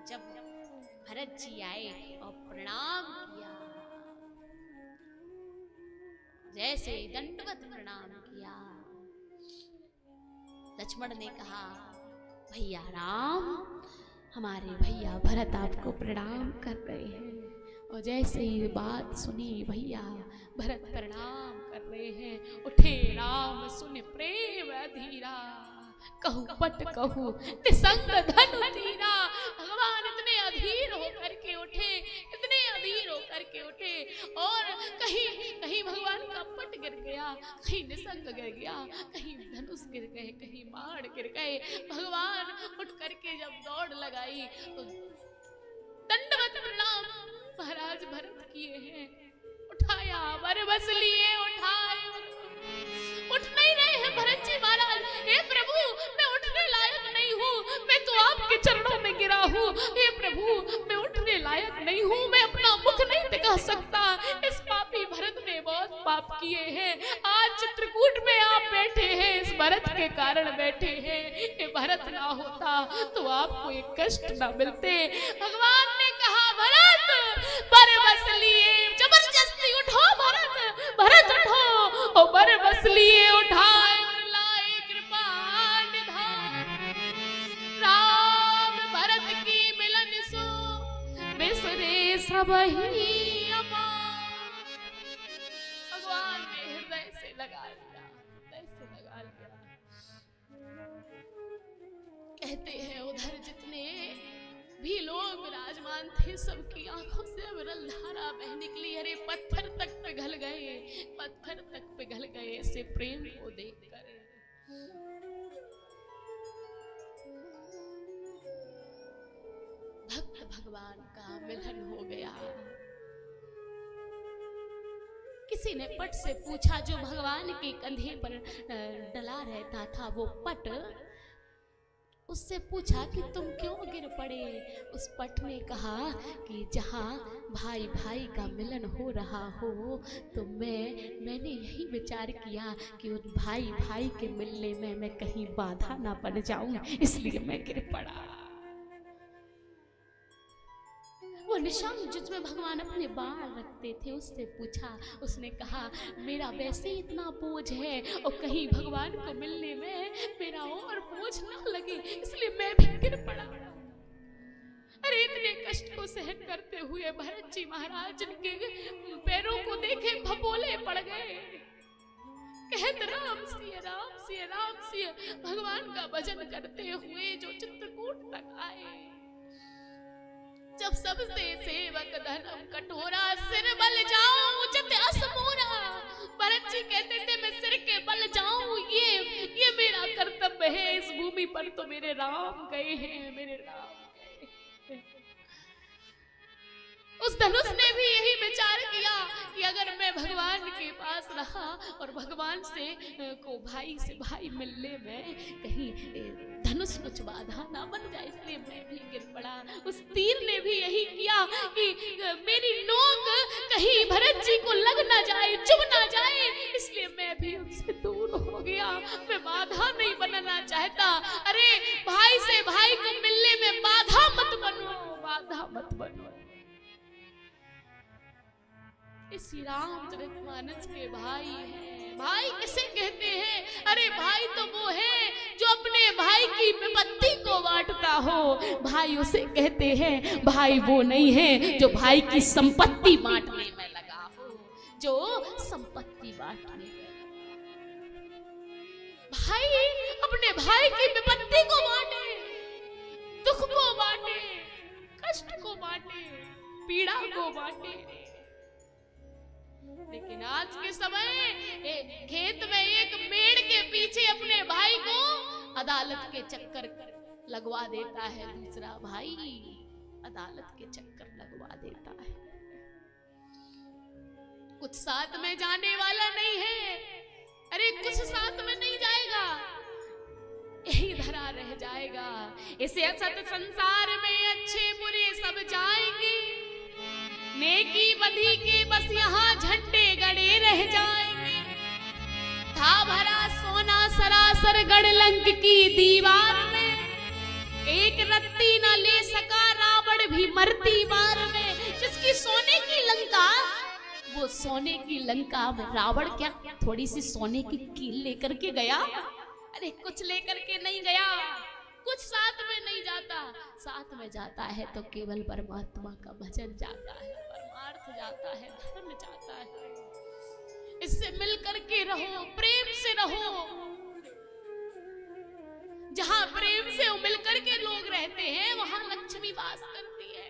जब भरत जी आए और प्रणाम किया, जैसे दंडवत प्रणाम किया, लक्ष्मण ने कहा भैया राम, हमारे भैया भरत आपको प्रणाम कर रहे हैं। और जैसे ही बात सुनी भैया भरत प्रणाम कर रहे हैं, उठे राम सुन प्रेम अधीरा, कहूँ पट कहूँ तिसंग धनु तीरा। भगवान इतने अधीर होकर के उठे, इतने अधीर होकर के उठे, और कहीं कहीं भगवान का पट गिर गया, कहीं निसंग गिर गया, कहीं धनुष गिर गए, कहीं बाण गिर गए। भगवान उठ करके जब दौड़ लगाई तो दंडवत प्रणाम महाराज भरत किए हैं, उठाया बरबस लिए, उठाए, उठ नहीं रहे हैं भरत जी महाराज। हे प्रभु, मैं उठने लायक नहीं हूँ, मैं तो आपके चरणों में गिरा हूँ। हे प्रभु, मैं उठने लायक नहीं हूँ, मैं अपना मुख नहीं दिखा सकता। इस पापी भरत ने बहुत पाप किए हैं। आज चित्रकूट में आप बैठे हैं, इस भरत के कारण बैठे हैं। ये भरत ना होता तो आपको एक कष्ट ना मिलते। भगवान ने कहा भरत बरबस लिए, जबरदस्ती उठो भरत, भरत उठो, और बरबस लिए उठाए और लाए कृपा निधान। राम भरत की मिलन सो बिसरे सबही अमान। भगवान ने हृदय से लगा लिया, हृदय से लगा लिया। कहते हैं उधर जितने भी लोग विराजमान थे, सबकी आंखों से अविरल धारा बह निकली। अरे पत्थर तक पिघल गए, पत्थर तक पिघल गए ऐसे प्रेम को देखकर। भक्त भगवान का मिलन हो गया। किसी ने पट से पूछा, जो भगवान के कंधे पर डला रहता था वो पट, उससे पूछा कि तुम क्यों गिर पड़े। उस पट ने कहा कि जहाँ भाई भाई का मिलन हो रहा हो तो मैंने यही विचार किया कि उस भाई भाई के मिलने में मैं कहीं बाधा ना बन जाऊं, इसलिए मैं गिर पड़ा। वो निशान जिसमें भगवान अपने बाण रखते थे उससे पूछा, उसने कहा मेरा वैसे इतना बोझ है और कहीं भगवान को मिलने में मेरा और बोझ ना लगे, इसलिए मैं भी गिर पड़ा। अरे इतने कष्ट को सहन करते हुए भरत जी महाराज जिनके पैरों को देखे भपोले पड़ गए। कहते राम सिया राम सिया राम सिया, भगवान का भजन करते हुए जो चित्रकूट तक आए। जब सबसे सेवक धर्म कठोरा, सिर बल जाऊं उचित असमोरा। भरत जी कहते थे मैं सिर के बल जाऊं, ये मेरा कर्तव्य है। इस भूमि पर तो मेरे राम गए हैं, मेरे राम गए। उस धनुष ने भी यही विचार किया कि अगर मैं भगवान के पास रहा और भगवान से को भाई से भाई मिलने में कहीं धनुष कुछ बाधा ना बन जाए, इसलिए मैं भी गिर पड़ा। उस तीर ने भी यही किया कि मेरी नोक कहीं भरत जी को लग ना जाए, चुभ ना जाए, इसलिए मैं भी उनसे दूर हो गया। मैं बाधा नहीं बनना चाहता। अरे भाई से भाई को मिलने में बाधा मत बनो, बाधा मत बनो। श्री रामचरितमानस के भाई हैं। भाई किसे कहते हैं? अरे भाई तो वो है जो अपने भाई की विपत्ति को बांटता हो, भाई उसे कहते हैं। भाई वो नहीं है जो भाई की संपत्ति बांटने में लगा हो, जो संपत्ति बांटने में। भाई अपने भाई की विपत्ति को बांटे, दुख को बांटे, कष्ट को बांटे, पीड़ा को बांटे। लेकिन आज के समय खेत में एक मेड़ के पीछे अपने भाई को अदालत के चक्कर लगवा देता है, दूसरा भाई अदालत के चक्कर लगवा देता है। कुछ साथ में जाने वाला नहीं है। अरे कुछ साथ में नहीं जाएगा, यही धरा रह जाएगा। इसे असत संसार में अच्छे बुरे सब जाएंगे, नेकी बधी के बस यहाँ झंडे गड़े रह जाएंगे। था भरा सोना सरासर गढ़ लंक की दीवार में, एक रत्ती न ले सका रावण भी मरती बार में। जिसकी सोने की लंका, वो सोने की लंका में रावण क्या थोड़ी सी सोने की कील लेकर के गया? अरे कुछ लेकर के नहीं गया, कुछ साथ में नहीं जाता। साथ में जाता है तो केवल परमात्मा का भजन जाता है, परमार्थ जाता है, धर्म जाता है। इससे मिल करके रहो, प्रेम से रहो। जहां प्रेम से मिल करके लोग रहते हैं वहां लक्ष्मी वास